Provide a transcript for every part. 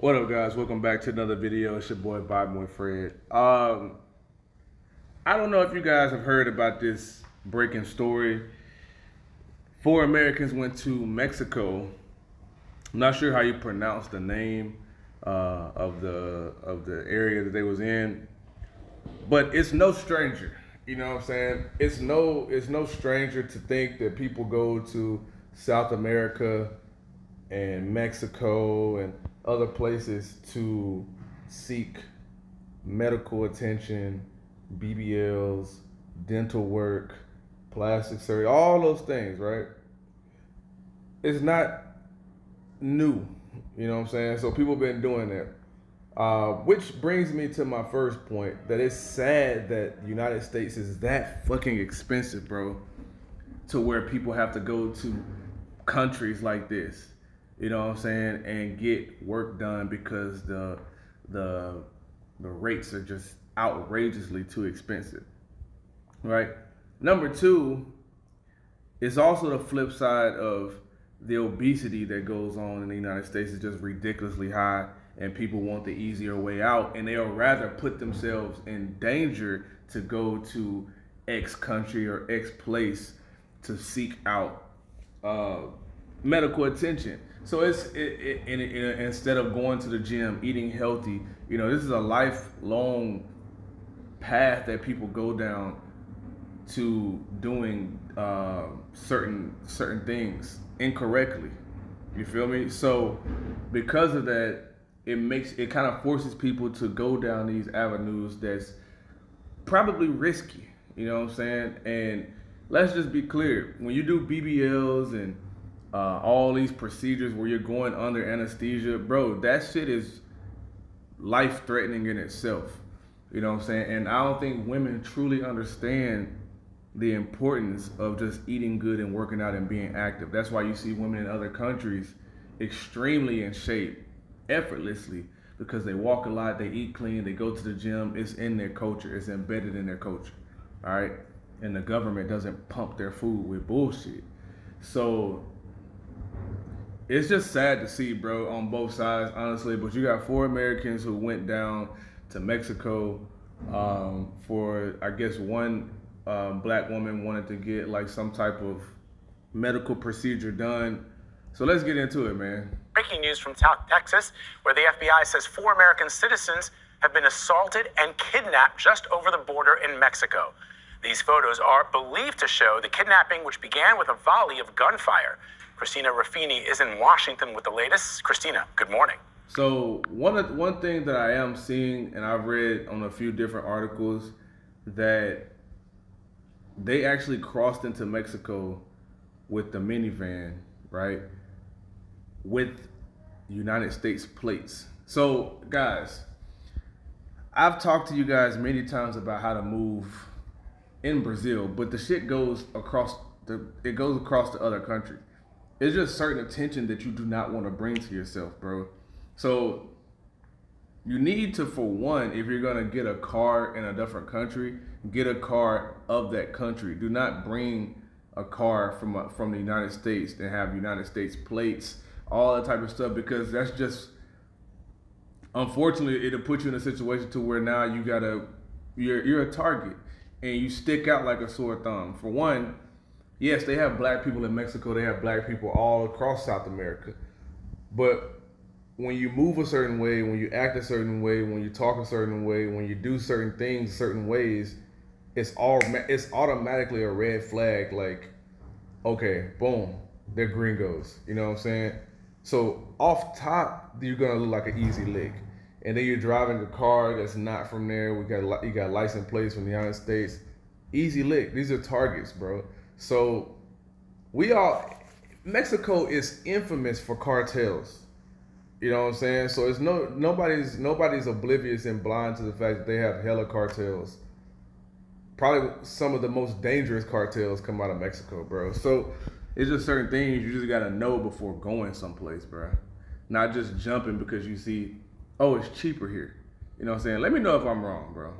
What up, guys? Welcome back to another video. It's your boy Vibingwithfred. I don't know if you guys have heard about this breaking story. 4 Americans went to Mexico. I'm not sure how you pronounce the name of the area that they was in, but it's no stranger. You know what I'm saying? It's no stranger to think that people go to South America and Mexico and other places to seek medical attention, BBLs, dental work, plastic surgery, all those things, right? It's not new, you know what I'm saying? So people have been doing that. Which brings me to my first point, that it's sad that the United States is that fucking expensive, bro, to where people have to go to countries like this, you know what I'm saying, and get work done because the rates are just outrageously too expensive, right? Number two, it's also the flip side of the obesity that goes on in the United States is just ridiculously high, and people want the easier way out, and they'll rather put themselves in danger to go to X country or X place to seek out medical attention. So instead of going to the gym, eating healthy, you know, this is a lifelong path that people go down to doing certain things incorrectly. You feel me? So because of that, it kind of forces people to go down these avenues that's probably risky. You know what I'm saying? And let's just be clear: when you do BBLs and all these procedures where you're going under anesthesia, bro, that shit is life-threatening in itself. You know what I'm saying? And I don't think women truly understand the importance of just eating good and working out and being active. That's why you see women in other countries extremely in shape, effortlessly, because they walk a lot, they eat clean, they go to the gym. It's in their culture. It's embedded in their culture, all right? And the government doesn't pump their food with bullshit. So it's just sad to see, bro, on both sides, honestly. But you got 4 Americans who went down to Mexico for, I guess, one black woman wanted to get like some type of medical procedure done. So let's get into it, man. Breaking news from Texas, where the FBI says 4 American citizens have been assaulted and kidnapped just over the border in Mexico. These photos are believed to show the kidnapping, which began with a volley of gunfire. Christina Ruffini is in Washington with the latest. Christina, good morning. So one thing that I am seeing, and I've read on a few different articles, that they actually crossed into Mexico with the minivan, right, with United States plates. So guys, I've talked to you guys many times about how to move in Brazil, but the shit goes across to other countries. It's just certain attention that you do not want to bring to yourself, bro. So you need to, for one, if you're gonna get a car in a different country, get a car of that country. Do not bring a car from the United States and have United States plates, all that type of stuff, because that's just, unfortunately, it'll put you in a situation to where now you're a target and you stick out like a sore thumb. For one, yes, they have black people in Mexico, they have black people all across South America, but when you move a certain way, when you act a certain way, when you talk a certain way, when you do certain things certain ways, it's automatically a red flag. Like, okay, boom, they're gringos. You know what I'm saying? So off top, you're gonna look like an easy lick, and then you're driving a car that's not from there. You got license plates from the United States. Easy lick. These are targets, bro. So Mexico is infamous for cartels. You know what I'm saying? So it's nobody's oblivious and blind to the fact that they have hella cartels. Probably some of the most dangerous cartels come out of Mexico, bro. So it's just certain things you just gotta know before going someplace, bro. Not just jumping because you see, oh, it's cheaper here. You know what I'm saying? Let me know if I'm wrong, bro.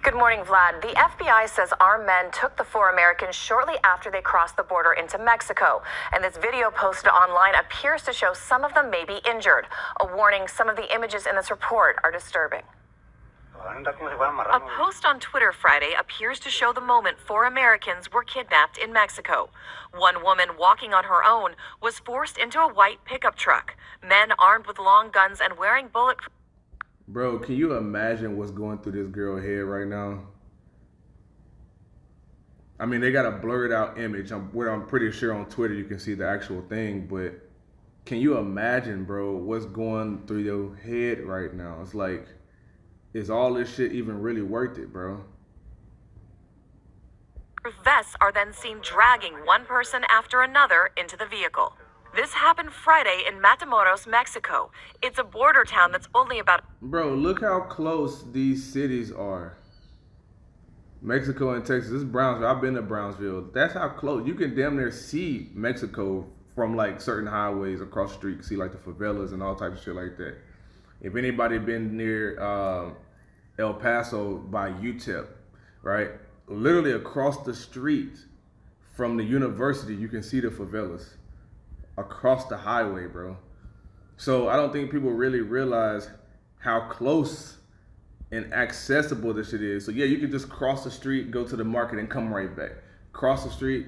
Good morning, Vlad. The FBI says armed men took the 4 Americans shortly after they crossed the border into Mexico. And this video posted online appears to show some of them may be injured. A warning, some of the images in this report are disturbing. A post on Twitter Friday appears to show the moment 4 Americans were kidnapped in Mexico. One woman walking on her own was forced into a white pickup truck. Men armed with long guns and wearing bulletproof... Bro, can you imagine what's going through this girl's head right now? I mean, they got a blurred out image. I'm pretty sure on Twitter you can see the actual thing, but can you imagine, bro, what's going through your head right now? It's like, is all this shit even really worth it, bro? Vests are then seen dragging one person after another into the vehicle. This happened Friday in Matamoros, Mexico. It's a border town that's only about... Bro, look how close these cities are. Mexico and Texas. This is Brownsville. I've been to Brownsville. That's how close. You can damn near see Mexico from like certain highways across the street. You can see like the favelas and all types of shit like that. If anybody been near El Paso by UTEP, right? Literally across the street from the university, you can see the favelas across the highway, bro. So I don't think people really realize how close and accessible this shit is. So yeah, you can just cross the street, go to the market and come right back. Cross the street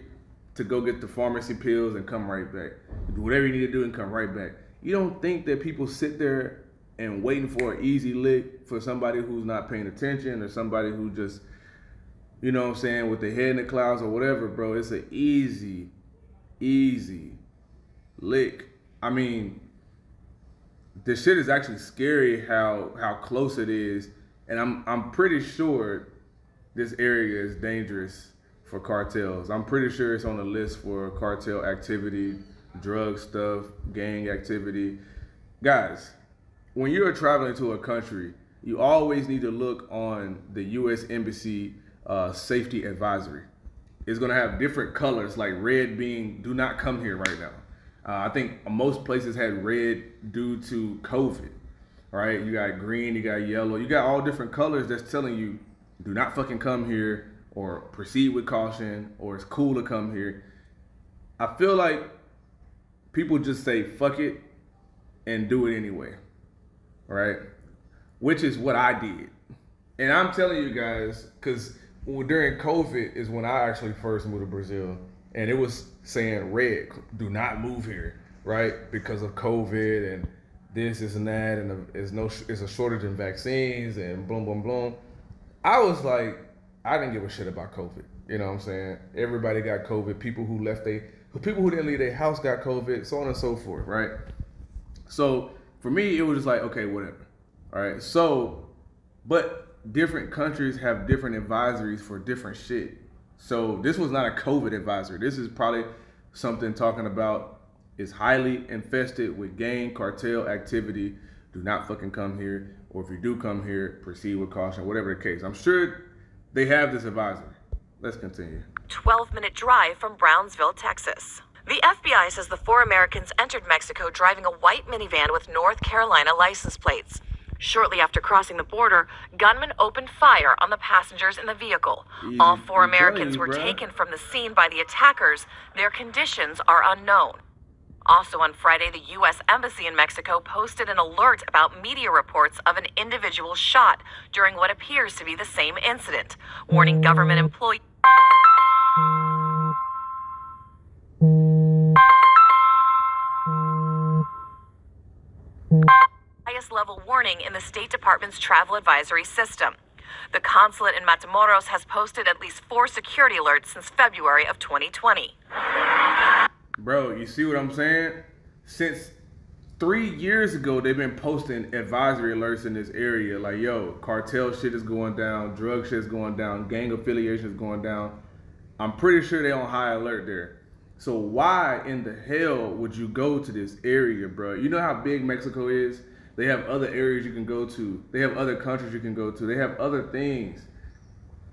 to go get the pharmacy pills and come right back. Do whatever you need to do and come right back. You don't think that people sit there and waiting for an easy lick for somebody who's not paying attention or somebody who just, you know what I'm saying, with their head in the clouds or whatever, bro. It's an easy lick. I mean, this shit is actually scary how close it is, and I'm pretty sure this area is dangerous for cartels. I'm pretty sure it's on the list for cartel activity, drug stuff, gang activity. Guys, when you're traveling to a country, you always need to look on the U.S. Embassy safety advisory. It's gonna have different colors, like red being do not come here right now. I think most places had red due to COVID, right? You got green, you got yellow, you got all different colors that's telling you do not fucking come here, or proceed with caution, or it's cool to come here. I feel like people just say fuck it and do it anyway, right? Which is what I did. And I'm telling you guys, because during COVID is when I actually first moved to Brazil, and it was saying red, do not move here, right? Because of COVID and this and that, and it's a shortage in vaccines and boom, boom, boom. I was like, I didn't give a shit about COVID. You know what I'm saying? Everybody got COVID. People who didn't leave their house got COVID, so on and so forth, right? So for me, it was just like, okay, whatever. All right. So, but different countries have different advisories for different shit. So this was not a COVID advisory. This is probably something talking about is highly infested with gang cartel activity. Do not fucking come here. Or if you do come here, proceed with caution, whatever the case. I'm sure they have this advisory. Let's continue. 12-minute drive from Brownsville, Texas. The FBI says the 4 Americans entered Mexico driving a white minivan with North Carolina license plates. Shortly after crossing the border, gunmen opened fire on the passengers in the vehicle. All 4 Americans were taken from the scene by the attackers. Their conditions are unknown. Also on Friday, the U.S. Embassy in Mexico posted an alert about media reports of an individual shot during what appears to be the same incident, warning government employees. Highest level warning in the State Department's travel advisory system. The consulate in Matamoros has posted at least 4 security alerts since February of 2020. Bro, you see what I'm saying? Since 3 years ago, they've been posting advisory alerts in this area. Like, yo, cartel shit is going down, drug shit is going down, gang affiliation is going down. I'm pretty sure they're on high alert there. So why in the hell would you go to this area, bro? You know how big Mexico is? They have other areas you can go to. They have other countries you can go to. They have other things,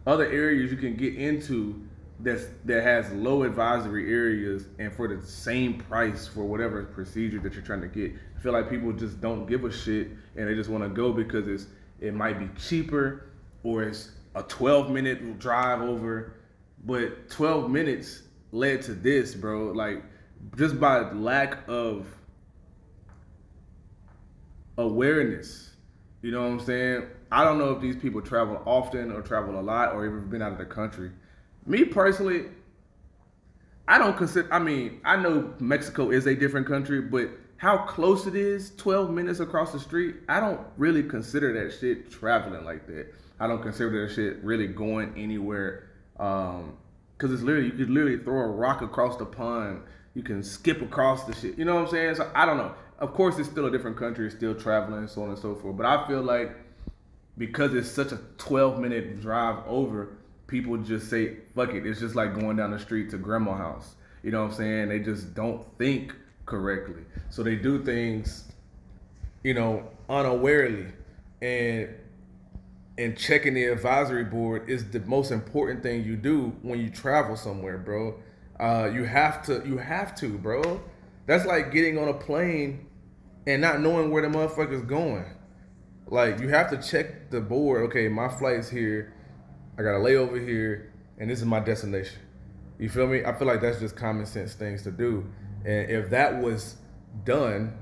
other areas you can get into that has low advisory areas and for the same price for whatever procedure that you're trying to get. I feel like people just don't give a shit and they just want to go because it might be cheaper or it's a 12-minute drive over, but 12 minutes led to this, bro. Like, just by lack of awareness, you know what I'm saying? I don't know if these people travel often or travel a lot or even been out of the country. Me personally, I don't consider, I mean, I know Mexico is a different country, but how close it is, 12 minutes across the street, I don't really consider that shit traveling like that. I don't consider that shit really going anywhere. Cause it's literally, you could literally throw a rock across the pond. You can skip across the shit. You know what I'm saying? So I don't know. Of course, it's still a different country. It's still traveling, so on and so forth. But I feel like because it's such a 12-minute drive over, people just say, fuck it. It's just like going down the street to grandma's house. You know what I'm saying? They just don't think correctly. So they do things, you know, unawarely. And checking the advisory board is the most important thing you do when you travel somewhere, bro. You have to, bro. That's like getting on a plane and not knowing where the motherfucker's going. Like, you have to check the board. Okay, my flight's here. I got a layover here, and this is my destination. You feel me? I feel like that's just common sense things to do. And if that was done,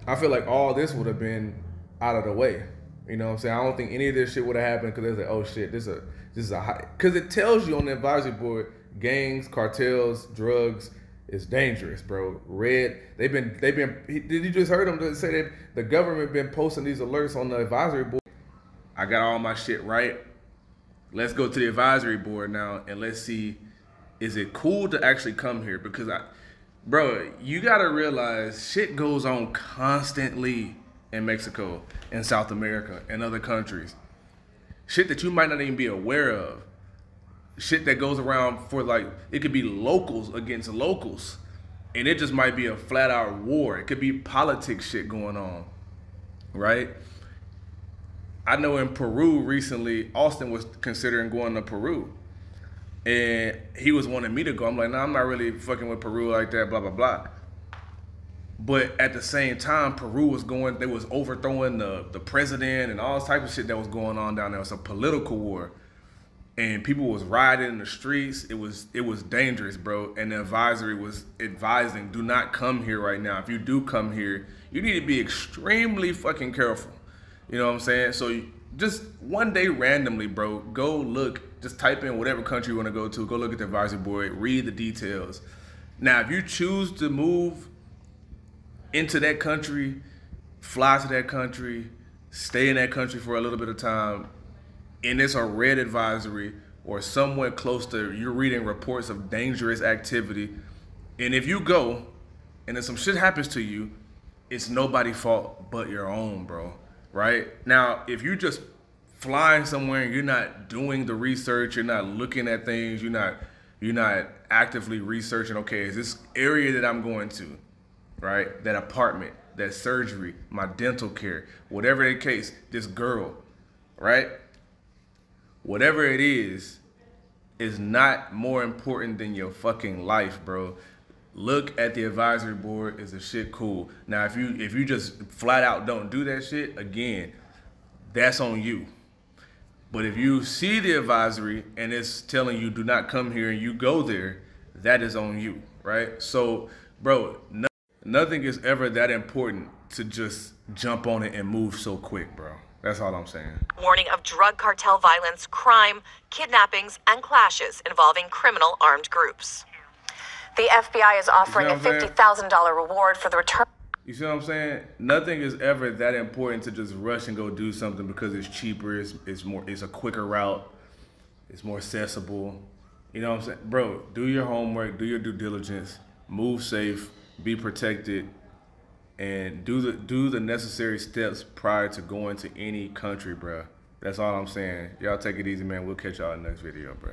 I feel like all this would have been out of the way. You know what I'm saying? I don't think any of this shit would have happened because they're like, oh shit, this is a high. Because it tells you on the advisory board, gangs, cartels, drugs is dangerous, bro. Red, they've been. Did you just heard them say that the government been posting these alerts on the advisory board? I got all my shit right. Let's go to the advisory board now and let's see, is it cool to actually come here? Because bro, you gotta realize shit goes on constantly in Mexico, in South America, and other countries. Shit that you might not even be aware of. Shit that goes around for, like, it could be locals against locals. And it just might be a flat out war. It could be politics shit going on, right? I know in Peru recently, Austin was considering going to Peru. And he was wanting me to go. I'm like, nah, I'm not really fucking with Peru like that, blah, blah, blah. But at the same time, Peru was going, they was overthrowing the president and all type of shit that was going on down there. It was a political war. And people was rioting in the streets. It was dangerous, bro. And the advisory was advising, do not come here right now. If you do come here, you need to be extremely fucking careful. You know what I'm saying? So just one day randomly, bro, go look, just type in whatever country you want to go look at the advisory board, read the details. Now, if you choose to move into that country, fly to that country, stay in that country for a little bit of time, and it's a red advisory or somewhere close to, you're reading reports of dangerous activity, and if you go and then some shit happens to you, it's nobody's fault but your own, bro, right? Now, if you just flying somewhere and you're not doing the research, you're not looking at things, you're not actively researching, okay, is this area that I'm going to, right? That apartment, that surgery, my dental care, whatever the case, this girl, right? Whatever it is not more important than your fucking life, bro. Look at the advisory board. Is the shit cool? Now, if you just flat out don't do that shit, again, that's on you. But if you see the advisory and it's telling you do not come here and you go there, that is on you, right? So, bro, nothing is ever that important to just jump on it and move so quick, bro. That's all I'm saying. Warning of drug cartel violence, crime, kidnappings, and clashes involving criminal armed groups. The FBI is offering a $50,000 reward for the return. You see what I'm saying? Nothing is ever that important to just rush and go do something because it's cheaper, it's a quicker route, it's more accessible. You know what I'm saying? Bro, do your homework, do your due diligence, move safe, be protected, and do the necessary steps prior to going to any country, bro. That's all I'm saying. Y'all take it easy, man. We'll catch y'all in the next video, bro.